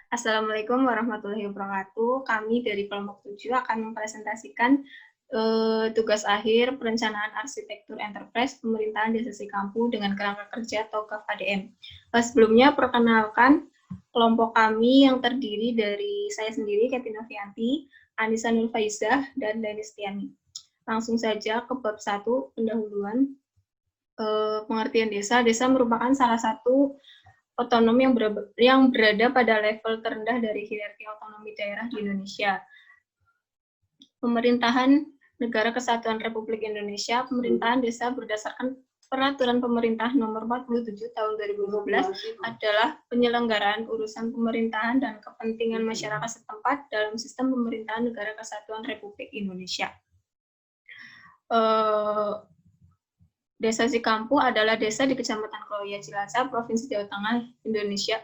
Assalamualaikum warahmatullahi wabarakatuh. Kami dari kelompok 7 akan mempresentasikan tugas akhir perencanaan arsitektur enterprise pemerintahan desa Sikampu dengan kerangka kerja atau KPDM. Sebelumnya perkenalkan kelompok kami yang terdiri dari saya sendiri, Kety Novianti, Anissa Nurfaizah, dan Denis Tiani. Langsung saja ke bab 1, pendahuluan. Pengertian desa. Desa merupakan salah satu otonom yang berada pada level terendah dari hierarki otonomi daerah di Indonesia. Pemerintahan Negara Kesatuan Republik Indonesia, pemerintahan desa berdasarkan Peraturan Pemerintah Nomor 47 Tahun 2012 adalah penyelenggaraan urusan pemerintahan dan kepentingan masyarakat setempat dalam sistem pemerintahan Negara Kesatuan Republik Indonesia. Desa Sikampu adalah desa di Kecamatan Kloya, Cilacap, Provinsi Jawa Tengah, Indonesia.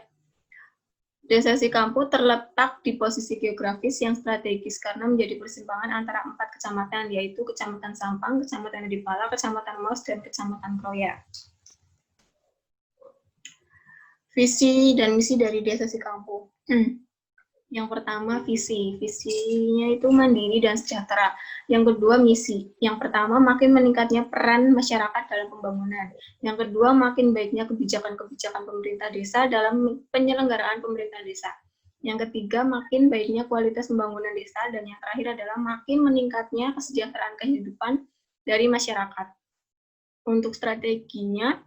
Desa Sikampu terletak di posisi geografis yang strategis karena menjadi persimpangan antara 4 kecamatan, yaitu Kecamatan Sampang, Kecamatan Dipala, Kecamatan Maus, dan Kecamatan Kloya. Visi dan misi dari Desa Sikampu. Yang pertama, visinya itu mandiri dan sejahtera. Yang kedua, misi. Yang pertama, makin meningkatnya peran masyarakat dalam pembangunan. Yang kedua, makin baiknya kebijakan-kebijakan pemerintah desa dalam penyelenggaraan pemerintah desa. Yang ketiga, makin baiknya kualitas pembangunan desa. Dan yang terakhir adalah makin meningkatnya kesejahteraan kehidupan dari masyarakat. Untuk strateginya,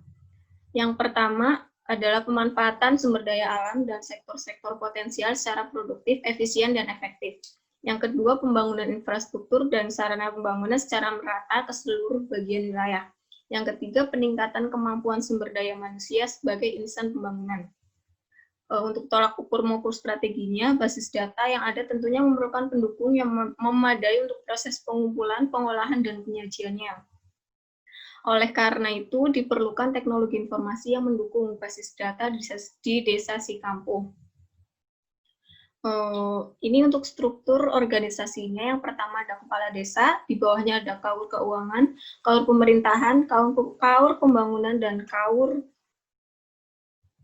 yang pertama adalah pemanfaatan sumber daya alam dan sektor-sektor potensial secara produktif, efisien, dan efektif. Yang kedua, pembangunan infrastruktur dan sarana pembangunan secara merata ke seluruh bagian wilayah. Yang ketiga, peningkatan kemampuan sumber daya manusia sebagai insan pembangunan. Untuk tolak ukur maupun strateginya, basis data yang ada tentunya memerlukan pendukung yang memadai untuk proses pengumpulan, pengolahan, dan penyajiannya. Oleh karena itu, diperlukan teknologi informasi yang mendukung basis data di Desa Sikampu. Ini untuk struktur organisasinya. Yang pertama ada kepala desa, di bawahnya ada kaur keuangan, kaur pemerintahan, kaur pembangunan, dan kaur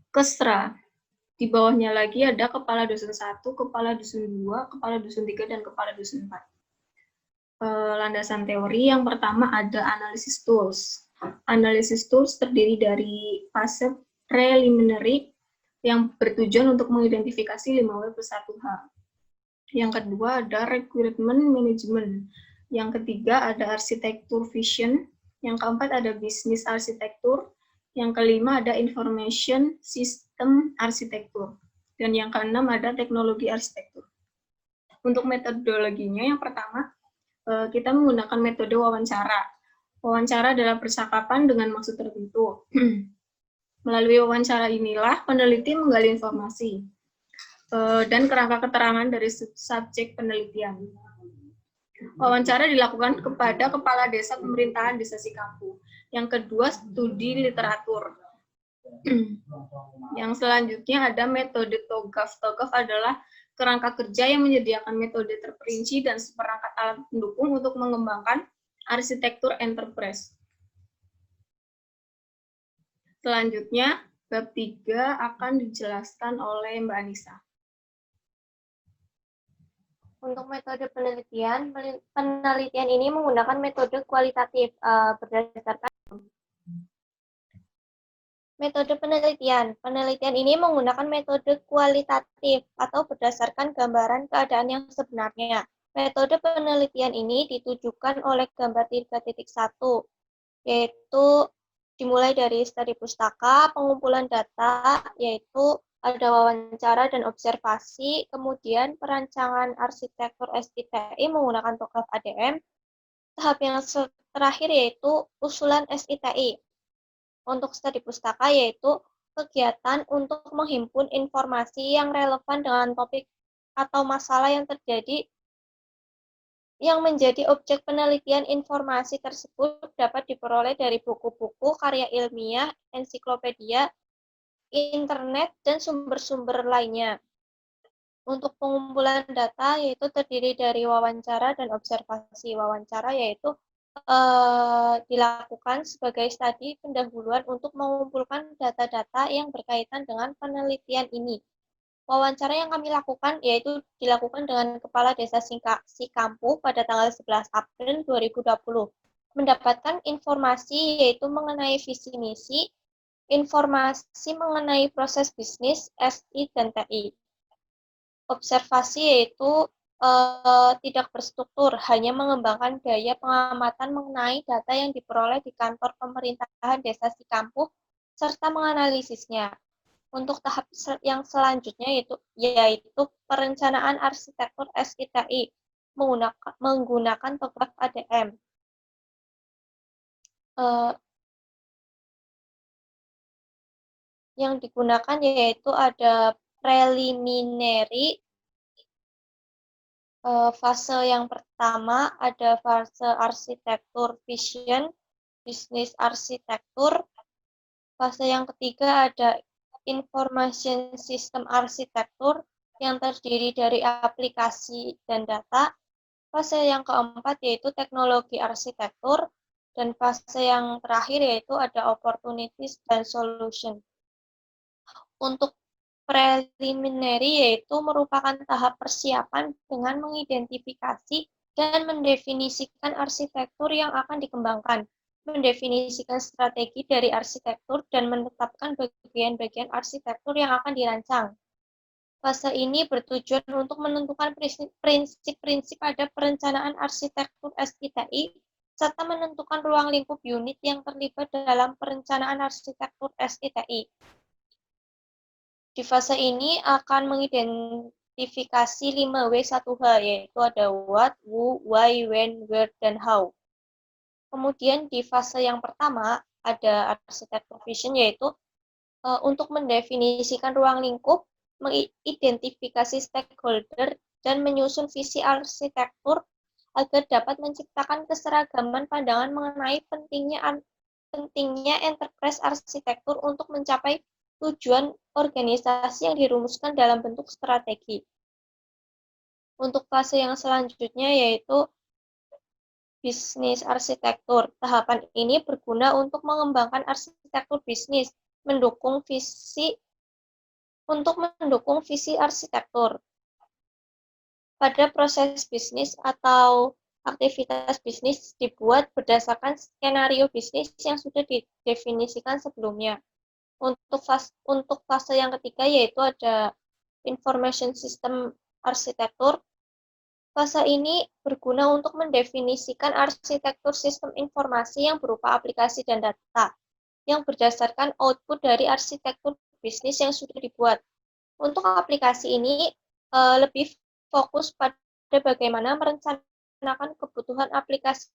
kesra. Di bawahnya lagi ada kepala dusun 1, kepala dusun 2, kepala dusun 3, dan kepala dusun 4. Landasan teori yang pertama ada analisis tools. Analisis tools terdiri dari fase preliminary yang bertujuan untuk mengidentifikasi 5W+1H. Yang kedua ada requirement management. Yang ketiga ada arsitektur vision. Yang keempat ada business arsitektur. Yang kelima ada information system arsitektur. Dan yang keenam ada teknologi arsitektur. Untuk metodologinya yang pertama, kita menggunakan metode wawancara. Wawancara adalah percakapan dengan maksud tertentu. Melalui wawancara inilah peneliti menggali informasi dan kerangka keterangan dari subjek penelitian. Wawancara dilakukan kepada kepala desa pemerintahan Desa Sikampu. Yang kedua, studi literatur. Yang selanjutnya ada metode TOGAF. TOGAF adalah kerangka kerja yang menyediakan metode terperinci dan seperangkat alat pendukung untuk mengembangkan arsitektur enterprise. Selanjutnya, bab 3 akan dijelaskan oleh Mbak Anissa. Untuk metode penelitian ini menggunakan metode kualitatif berdasarkan metode penelitian. Penelitian ini menggunakan metode kualitatif atau berdasarkan gambaran keadaan yang sebenarnya. Metode penelitian ini ditujukan oleh gambar 3.1, yaitu dimulai dari studi pustaka, pengumpulan data, yaitu ada wawancara dan observasi, kemudian perancangan arsitektur SITI menggunakan TOGAF ADM. Tahap yang terakhir yaitu usulan SITI. Untuk studi pustaka yaitu kegiatan untuk menghimpun informasi yang relevan dengan topik atau masalah yang terjadi yang menjadi objek penelitian. Informasi tersebut dapat diperoleh dari buku-buku, karya ilmiah, ensiklopedia, internet, dan sumber-sumber lainnya. Untuk pengumpulan data yaitu terdiri dari wawancara dan observasi. Wawancara yaitu dilakukan sebagai studi pendahuluan untuk mengumpulkan data-data yang berkaitan dengan penelitian ini. Wawancara yang kami lakukan yaitu dilakukan dengan Kepala Desa Sikampu pada tanggal 11 April 2020. Mendapatkan informasi yaitu mengenai visi misi, informasi mengenai proses bisnis, SI, dan TI. Observasi yaitu tidak berstruktur, hanya mengembangkan daya pengamatan mengenai data yang diperoleh di kantor pemerintahan Desa Sikampu, serta menganalisisnya. Untuk tahap yang selanjutnya yaitu perencanaan arsitektur SITI menggunakan topograf ADM. Yang digunakan yaitu ada preliminary, fase yang pertama ada fase arsitektur vision, bisnis arsitektur. Fase yang ketiga ada information system arsitektur yang terdiri dari aplikasi dan data. Fase yang keempat yaitu teknologi arsitektur, dan fase yang terakhir yaitu ada opportunities dan solution. Untuk preliminary yaitu merupakan tahap persiapan dengan mengidentifikasi dan mendefinisikan arsitektur yang akan dikembangkan, mendefinisikan strategi dari arsitektur, dan menetapkan bagian-bagian arsitektur yang akan dirancang. Fase ini bertujuan untuk menentukan prinsip-prinsip pada perencanaan arsitektur SITI, serta menentukan ruang lingkup unit yang terlibat dalam perencanaan arsitektur SITI. Di fase ini akan mengidentifikasi 5W1H, yaitu ada what, who, why, when, where, dan how. Kemudian di fase yang pertama ada arsitektur vision, yaitu untuk mendefinisikan ruang lingkup, mengidentifikasi stakeholder, dan menyusun visi arsitektur agar dapat menciptakan keseragaman pandangan mengenai pentingnya enterprise arsitektur untuk mencapai tujuan organisasi yang dirumuskan dalam bentuk strategi. Untuk fase yang selanjutnya yaitu bisnis arsitektur. Tahapan ini berguna untuk mengembangkan arsitektur bisnis, mendukung visi arsitektur. Pada proses bisnis atau aktivitas bisnis dibuat berdasarkan skenario bisnis yang sudah didefinisikan sebelumnya. Untuk fase yang ketiga yaitu ada information system arsitektur. Fase ini berguna untuk mendefinisikan arsitektur sistem informasi yang berupa aplikasi dan data, yang berdasarkan output dari arsitektur bisnis yang sudah dibuat. Untuk aplikasi ini lebih fokus pada bagaimana merencanakan kebutuhan aplikasi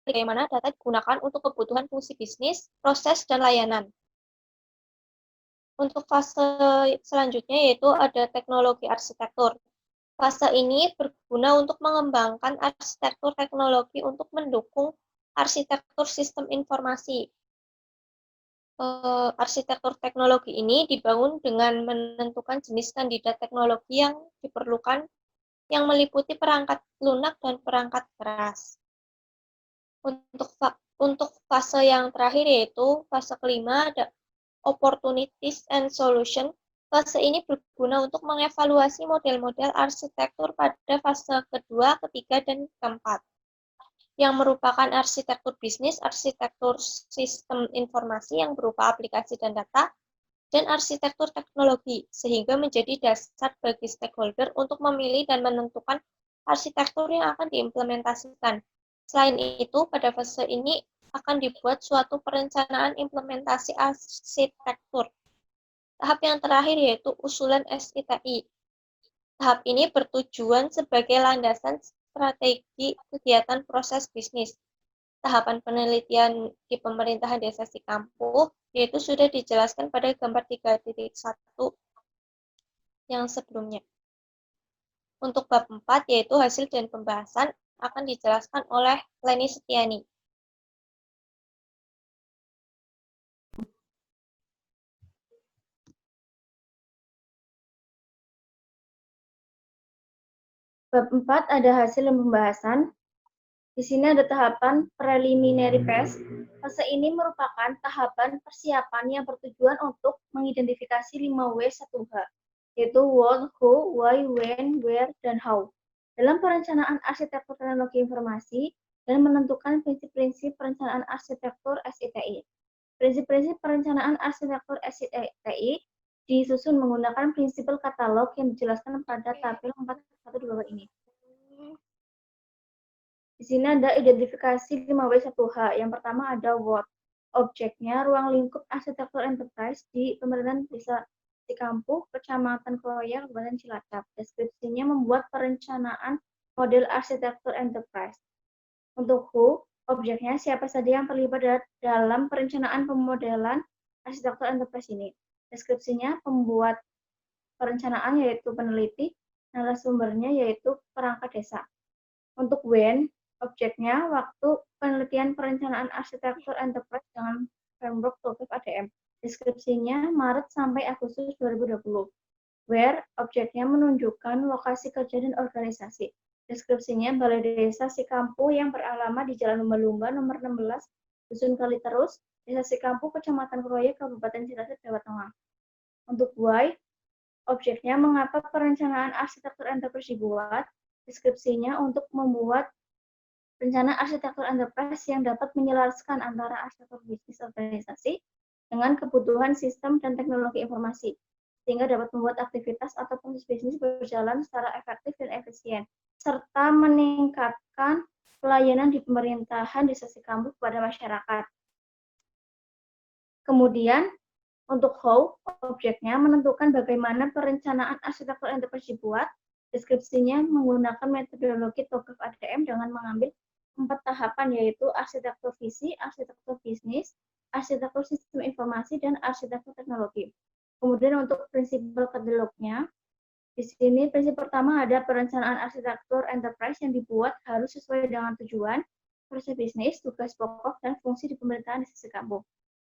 bagaimana data digunakan untuk kebutuhan fungsi bisnis, proses, dan layanan. Untuk fase selanjutnya yaitu ada teknologi arsitektur. Fase ini berguna untuk mengembangkan arsitektur teknologi untuk mendukung arsitektur sistem informasi. Arsitektur teknologi ini dibangun dengan menentukan jenis kandidat teknologi yang diperlukan, yang meliputi perangkat lunak dan perangkat keras. Untuk fase yang terakhir yaitu fase kelima ada opportunities and solution. Fase ini berguna untuk mengevaluasi model-model arsitektur pada fase kedua, ketiga, dan keempat, yang merupakan arsitektur bisnis, arsitektur sistem informasi yang berupa aplikasi dan data, dan arsitektur teknologi, sehingga menjadi dasar bagi stakeholder untuk memilih dan menentukan arsitektur yang akan diimplementasikan. Selain itu, pada fase ini akan dibuat suatu perencanaan implementasi arsitektur. Tahap yang terakhir yaitu usulan SITI. Tahap ini bertujuan sebagai landasan strategi kegiatan proses bisnis. Tahapan penelitian di pemerintahan Desa Sikampu yaitu sudah dijelaskan pada gambar 3.1 yang sebelumnya. Untuk bab 4 yaitu hasil dan pembahasan akan dijelaskan oleh Leni Setiani. Bab 4 ada hasil dan pembahasan. Di sini ada tahapan preliminary phase. Fase ini merupakan tahapan persiapan yang bertujuan untuk mengidentifikasi 5W1H, yaitu what, who, why, when, where, dan how, dalam perencanaan arsitektur teknologi informasi dan menentukan prinsip-prinsip perencanaan arsitektur SITI. Prinsip-prinsip perencanaan arsitektur SITI disusun menggunakan prinsip katalog yang dijelaskan pada tabel 4.1 di bawah ini. Di sini ada identifikasi 5W1H. Yang pertama ada what. Objeknya ruang lingkup arsitektur enterprise di pemerintahan desa Cikampuh, Kecamatan Kloyak, Kabupaten Cilacap. Deskripsinya membuat perencanaan model arsitektur enterprise. Untuk who, objeknya siapa saja yang terlibat dalam perencanaan pemodelan arsitektur enterprise ini. Deskripsinya pembuat perencanaan yaitu peneliti, narasumbernya yaitu perangkat desa. Untuk when, objeknya waktu penelitian perencanaan arsitektur enterprise dengan framework TOGAF ADM. Deskripsinya Maret sampai Agustus 2020. Where, objeknya menunjukkan lokasi kerja dan organisasi. Deskripsinya Balai Desa Cikampuh yang beralamat di Jalan Lumba-Lumba nomor 16, Dusun Kaliterus, Desa Cikampuh, Kecamatan Kroya, Kabupaten Cilacap, Jawa Tengah. Untuk why, objeknya mengapa perencanaan arsitektur enterprise dibuat. Deskripsinya untuk membuat rencana arsitektur enterprise yang dapat menyelaraskan antara arsitektur bisnis organisasi dengan kebutuhan sistem dan teknologi informasi, sehingga dapat membuat aktivitas atau proses bisnis berjalan secara efektif dan efisien, serta meningkatkan pelayanan di pemerintahan Desa Cikampuh kepada masyarakat. Kemudian, untuk how, objeknya menentukan bagaimana perencanaan arsitektur enterprise dibuat. Deskripsinya menggunakan metodologi TOGAF ADM dengan mengambil 4 tahapan, yaitu arsitektur visi, arsitektur bisnis, arsitektur sistem informasi, dan arsitektur teknologi. Kemudian untuk prinsip katalognya, di sini prinsip pertama ada perencanaan arsitektur enterprise yang dibuat harus sesuai dengan tujuan, proses bisnis, tugas pokok, dan fungsi di pemerintahan Desa Cikampuh.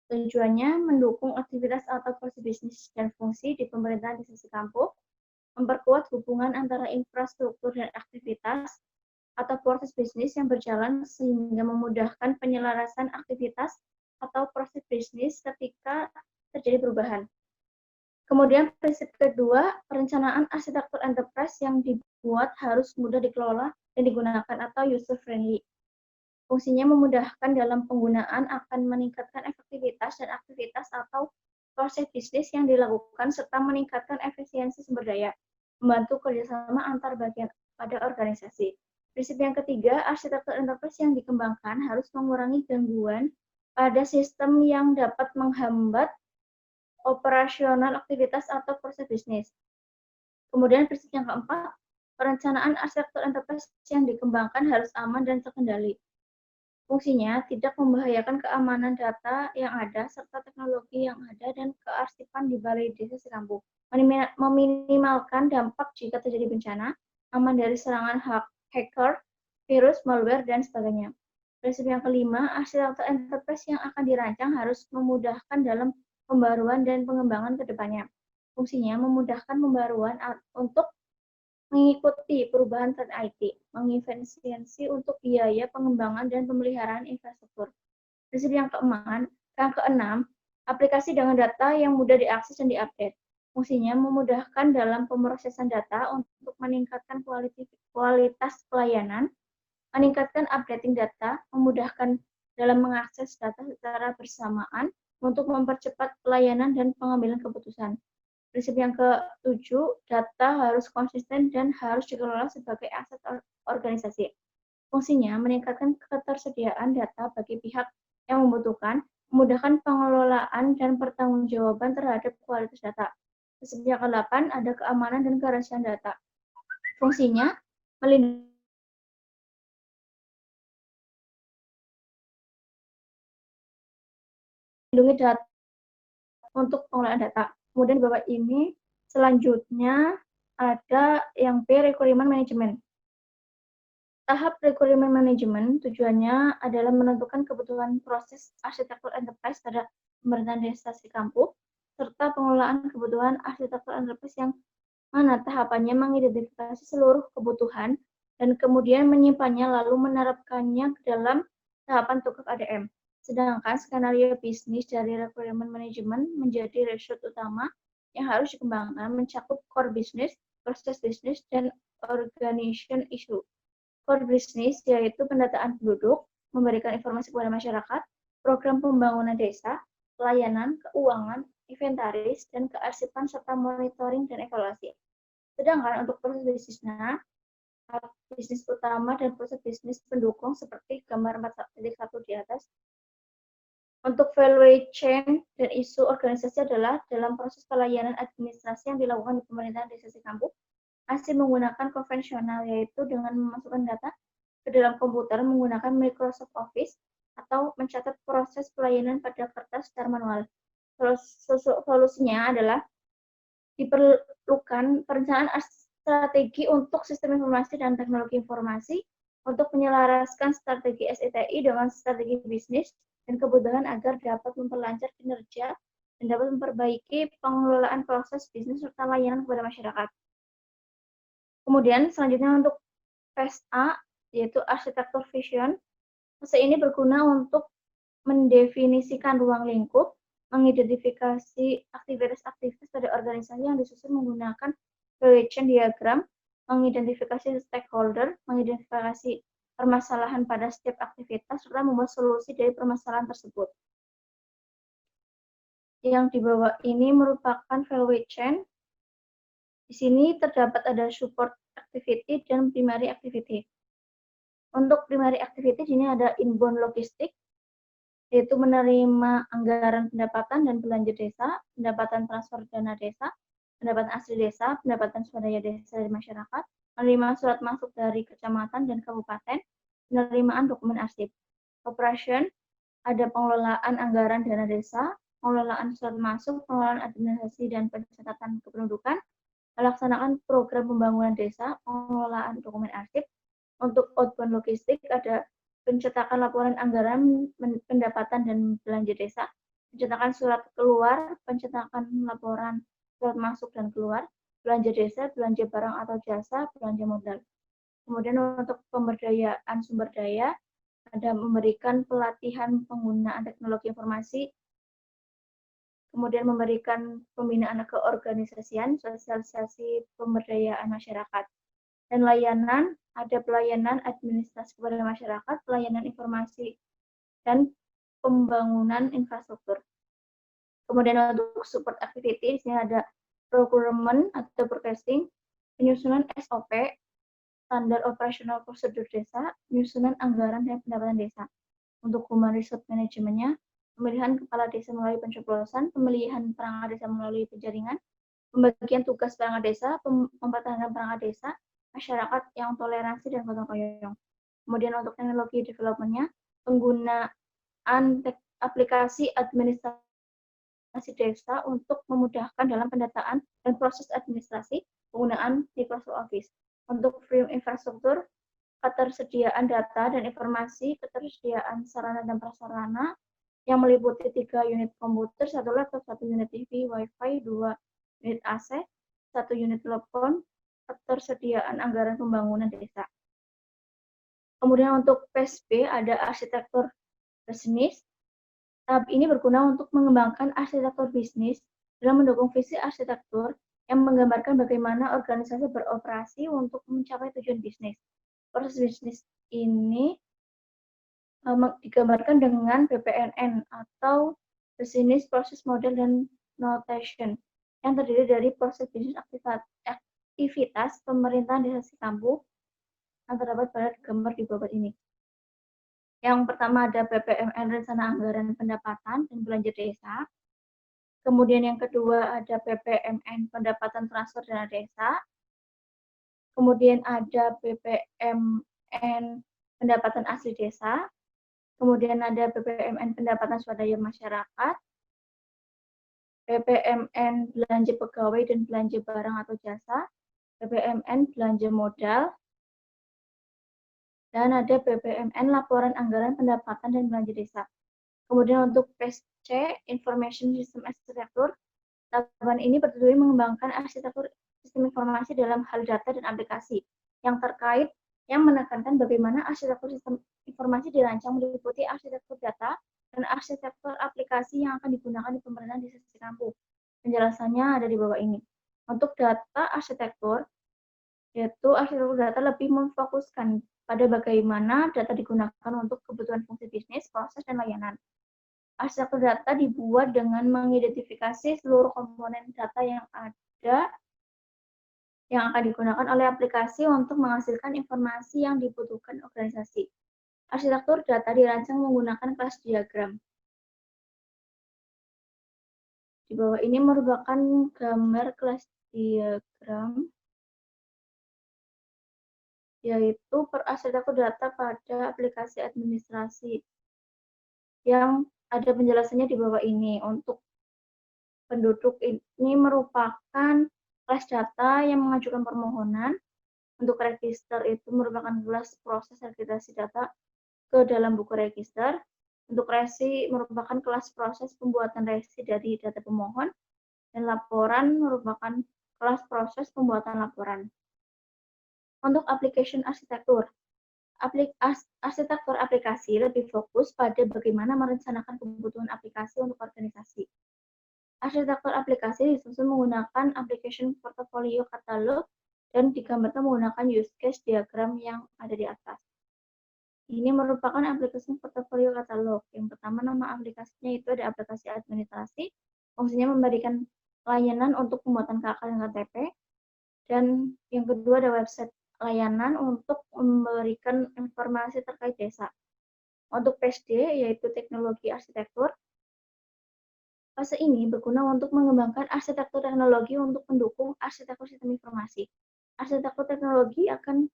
Tujuannya mendukung aktivitas atau proses bisnis dan fungsi di pemerintahan Desa Cikampuh, memperkuat hubungan antara infrastruktur dan aktivitas atau proses bisnis yang berjalan sehingga memudahkan penyelarasan aktivitas atau proses bisnis ketika terjadi perubahan. Kemudian prinsip kedua, perencanaan arsitektur enterprise yang dibuat harus mudah dikelola dan digunakan atau user friendly. Fungsinya memudahkan dalam penggunaan, akan meningkatkan efektivitas dan aktivitas atau proses bisnis yang dilakukan serta meningkatkan efisiensi sumber daya, membantu kerjasama antar bagian pada organisasi. Prinsip yang ketiga, arsitektur enterprise yang dikembangkan harus mengurangi gangguan pada sistem yang dapat menghambat operasional aktivitas atau proses bisnis. Kemudian prinsip yang keempat, perencanaan arsitektur enterprise yang dikembangkan harus aman dan terkendali. Fungsinya tidak membahayakan keamanan data yang ada serta teknologi yang ada dan kearsipan di Balai Desa Cikampuh. Meminimalkan dampak jika terjadi bencana, aman dari serangan hacker, virus, malware, dan sebagainya. Prinsip yang kelima, arsitektur enterprise yang akan dirancang harus memudahkan dalam pembaruan dan pengembangan ke depannya. Fungsinya memudahkan pembaruan untuk mengikuti perubahan tren IT, mengefisiensi untuk biaya pengembangan dan pemeliharaan infrastruktur. Prinsip yang keenam, aplikasi dengan data yang mudah diakses dan diupdate. Fungsinya memudahkan dalam pemrosesan data untuk meningkatkan kualitas pelayanan, meningkatkan updating data, memudahkan dalam mengakses data secara bersamaan untuk mempercepat pelayanan dan pengambilan keputusan. Prinsip yang ketujuh, data harus konsisten dan harus dikelola sebagai aset organisasi. Fungsinya meningkatkan ketersediaan data bagi pihak yang membutuhkan, memudahkan pengelolaan dan pertanggungjawaban terhadap kualitas data. Prinsip yang ke-8 ada keamanan dan kerahasiaan data. Fungsinya melindungi data untuk pengelolaan data. Kemudian di bawah ini selanjutnya ada yang B, requirement management. Tahap requirement management tujuannya adalah menentukan kebutuhan proses arsitektur enterprise pada pemerintahan Desa Cikampuh, serta pengelolaan kebutuhan arsitektur enterprise yang mana tahapannya mengidentifikasi seluruh kebutuhan dan kemudian menyimpannya lalu menerapkannya ke dalam tahapan TOGAF ADM. Sedangkan skenario bisnis dari requirement management menjadi result utama yang harus dikembangkan mencakup core business, proses bisnis, dan organization issue. Core business yaitu pendataan penduduk, memberikan informasi kepada masyarakat, program pembangunan desa, pelayanan, keuangan, inventaris, dan kearsipan serta monitoring dan evaluasi. Sedangkan untuk proses bisnisnya, bisnis utama dan proses bisnis pendukung seperti gambar 4.1 di atas. Untuk value chain dan isu organisasi adalah dalam proses pelayanan administrasi yang dilakukan di pemerintahan desa Sikampung, masih menggunakan konvensional, yaitu dengan memasukkan data ke dalam komputer menggunakan Microsoft Office atau mencatat proses pelayanan pada kertas secara manual. Solusinya adalah diperlukan perencanaan strategi untuk sistem informasi dan teknologi informasi untuk menyelaraskan strategi SETI dengan strategi bisnis dan kebutuhan agar dapat memperlancar kinerja dan dapat memperbaiki pengelolaan proses bisnis serta layanan kepada masyarakat. Kemudian selanjutnya untuk phase A, yaitu arsitektur vision. Fase ini berguna untuk mendefinisikan ruang lingkup, mengidentifikasi aktivitas-aktivitas pada organisasi yang disusun menggunakan value chain diagram, mengidentifikasi stakeholder, mengidentifikasi permasalahan pada setiap aktivitas, serta membuat solusi dari permasalahan tersebut. Yang di bawah ini merupakan value chain. Di sini terdapat ada support activity dan primary activity. Untuk primary activity di sini ada inbound logistik, yaitu menerima anggaran pendapatan dan belanja desa, pendapatan transfer dana desa, pendapatan asli desa, pendapatan swadaya desa dari masyarakat, menerima surat masuk dari kecamatan dan kabupaten, penerimaan dokumen arsip. Operation, ada pengelolaan anggaran dana desa, pengelolaan surat masuk, pengelolaan administrasi dan pencatatan kependudukan, melaksanakan program pembangunan desa, pengelolaan dokumen arsip. Untuk outbound logistik ada pencetakan laporan anggaran pendapatan dan belanja desa, pencetakan surat keluar, pencetakan laporan surat masuk dan keluar, belanja desa, belanja barang atau jasa, belanja modal. Kemudian untuk pemberdayaan sumber daya, ada memberikan pelatihan penggunaan teknologi informasi, kemudian memberikan pembinaan keorganisasian, sosialisasi pemberdayaan masyarakat. Dan layanan, ada pelayanan administrasi kepada masyarakat, pelayanan informasi, dan pembangunan infrastruktur. Kemudian untuk support activity, di sini ada procurement atau purchasing, penyusunan SOP, standar operasional prosedur desa, penyusunan anggaran dan pendapatan desa. Untuk human resource manajemennya, pemilihan kepala desa melalui pencoblosan, pemilihan perangkat desa melalui penjaringan, pembagian tugas perangkat desa, mempertahankan perangkat desa, masyarakat yang toleransi dan gotong royong. Kemudian untuk teknologi development-nya, penggunaan aplikasi administrasi desa untuk memudahkan dalam pendataan dan proses administrasi, penggunaan Microsoft Office. Untuk frame infrastruktur, ketersediaan data dan informasi, ketersediaan sarana dan prasarana yang meliputi 3 unit komputer, 1 laptop, 1 unit TV, Wi-Fi, 2 unit AC, 1 unit telepon, ketersediaan anggaran pembangunan desa. Kemudian untuk phase B ada arsitektur bisnis. Tahap ini berguna untuk mengembangkan arsitektur bisnis dalam mendukung visi arsitektur yang menggambarkan bagaimana organisasi beroperasi untuk mencapai tujuan bisnis. Proses bisnis ini digambarkan dengan BPNN atau Business Process Model dan Notation yang terdiri dari proses bisnis aktivitas pemerintahan desa Sikampung yang terdapat pada gambar di bawah ini. Yang pertama ada BPMN Rencana Anggaran Pendapatan dan Belanja Desa. Kemudian yang kedua ada BPMN Pendapatan Transfer Dana Desa. Kemudian ada BPMN Pendapatan Asli Desa. Kemudian ada BPMN Pendapatan Swadaya Masyarakat. BPMN Belanja Pegawai dan Belanja Barang atau Jasa. BPMN Belanja Modal. Dan ada BPMN Laporan Anggaran Pendapatan dan Belanja Desa. Kemudian untuk phase C, Information System Architecture, tahapan ini bertujuan mengembangkan arsitektur sistem informasi dalam hal data dan aplikasi yang terkait, yang menekankan bagaimana arsitektur sistem informasi dirancang meliputi arsitektur data, dan arsitektur aplikasi yang akan digunakan di pemerintahan desa sisi kampung. Penjelasannya ada di bawah ini. Untuk data arsitektur, yaitu arsitektur data lebih memfokuskan pada bagaimana data digunakan untuk kebutuhan fungsi bisnis, proses, dan layanan. Arsitektur data dibuat dengan mengidentifikasi seluruh komponen data yang ada yang akan digunakan oleh aplikasi untuk menghasilkan informasi yang dibutuhkan organisasi. Arsitektur data dirancang menggunakan kelas diagram. Di bawah ini merupakan gambar kelas diagram, yaitu arsitektur data pada aplikasi administrasi, yang ada penjelasannya di bawah ini. Untuk penduduk ini merupakan kelas data yang mengajukan permohonan. Untuk register itu merupakan kelas proses registrasi data ke dalam buku register. Untuk resi merupakan kelas proses pembuatan resi dari data pemohon, dan laporan merupakan kelas proses pembuatan laporan. Untuk application arsitektur, arsitektur aplikasi lebih fokus pada bagaimana merencanakan kebutuhan aplikasi untuk organisasi. Arsitektur aplikasi disusun menggunakan application portfolio katalog dan digambarkan menggunakan use case diagram yang ada di atas. Ini merupakan aplikasi portofolio katalog. Yang pertama, nama aplikasinya itu ada aplikasi administrasi. Fungsinya memberikan layanan untuk pembuatan KK dan KTP. Dan yang kedua ada website layanan untuk memberikan informasi terkait desa. Untuk PSD, yaitu teknologi arsitektur. Fase ini berguna untuk mengembangkan arsitektur teknologi untuk mendukung arsitektur sistem informasi. Arsitektur teknologi akan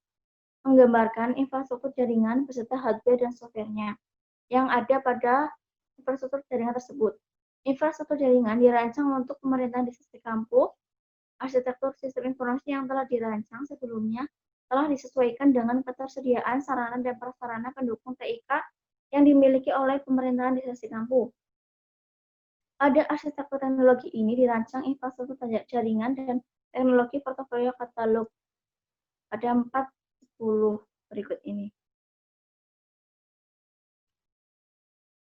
menggambarkan infrastruktur jaringan beserta hardware dan software-nya yang ada pada infrastruktur jaringan tersebut. Infrastruktur jaringan dirancang untuk pemerintahan di sisi kampung. Arsitektur sistem informasi yang telah dirancang sebelumnya telah disesuaikan dengan ketersediaan sarana dan prasarana pendukung TIK yang dimiliki oleh pemerintahan di sisi kampung. Pada arsitektur teknologi ini dirancang infrastruktur jaringan dan teknologi portofolio katalog. Ada 10 berikut ini.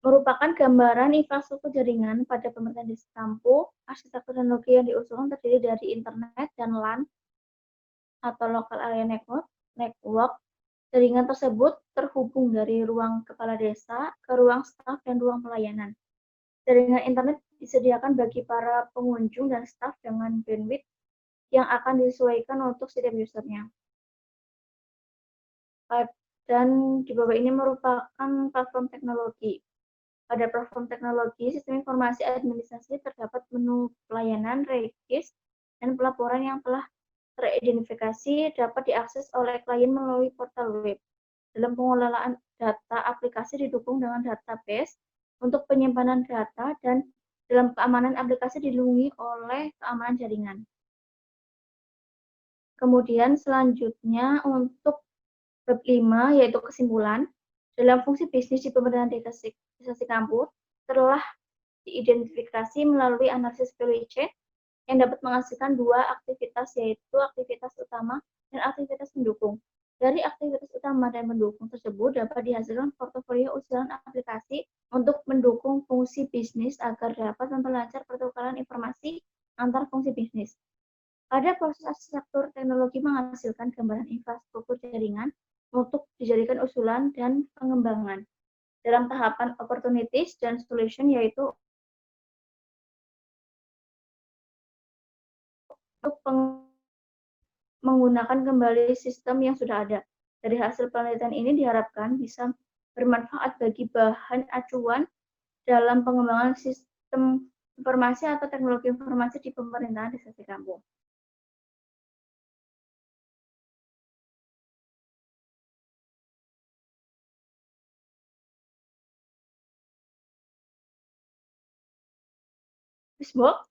Merupakan gambaran infrastruktur jaringan pada pemerintahan desa kampung. Arsitektur teknologi yang diusulkan terdiri dari internet dan LAN atau local area network. Jaringan tersebut terhubung dari ruang kepala desa ke ruang staf dan ruang pelayanan. Jaringan internet disediakan bagi para pengunjung dan staf dengan bandwidth yang akan disesuaikan untuk setiap usernya. Dan di bawah ini merupakan platform teknologi. Pada platform teknologi, sistem informasi administrasi terdapat menu pelayanan, regis, dan pelaporan yang telah teridentifikasi dapat diakses oleh klien melalui portal web. Dalam pengelolaan data, aplikasi didukung dengan database untuk penyimpanan data, dan dalam keamanan aplikasi dilindungi oleh keamanan jaringan. Kemudian selanjutnya untuk bab 5, yaitu kesimpulan. Dalam fungsi bisnis di pemerintahan desa kampung telah diidentifikasi melalui analisis value chain yang dapat menghasilkan dua aktivitas, yaitu aktivitas utama dan aktivitas pendukung. Dari aktivitas utama dan pendukung tersebut dapat dihasilkan portofolio usulan aplikasi untuk mendukung fungsi bisnis agar dapat memperlancar pertukaran informasi antar fungsi bisnis. Pada proses arsitektur teknologi menghasilkan gambaran infrastruktur jaringan untuk dijadikan usulan dan pengembangan. Dalam tahapan opportunities dan solution, yaitu untuk menggunakan kembali sistem yang sudah ada. Dari hasil penelitian ini diharapkan bisa bermanfaat bagi bahan acuan dalam pengembangan sistem informasi atau teknologi informasi di pemerintahan desa kampung. Box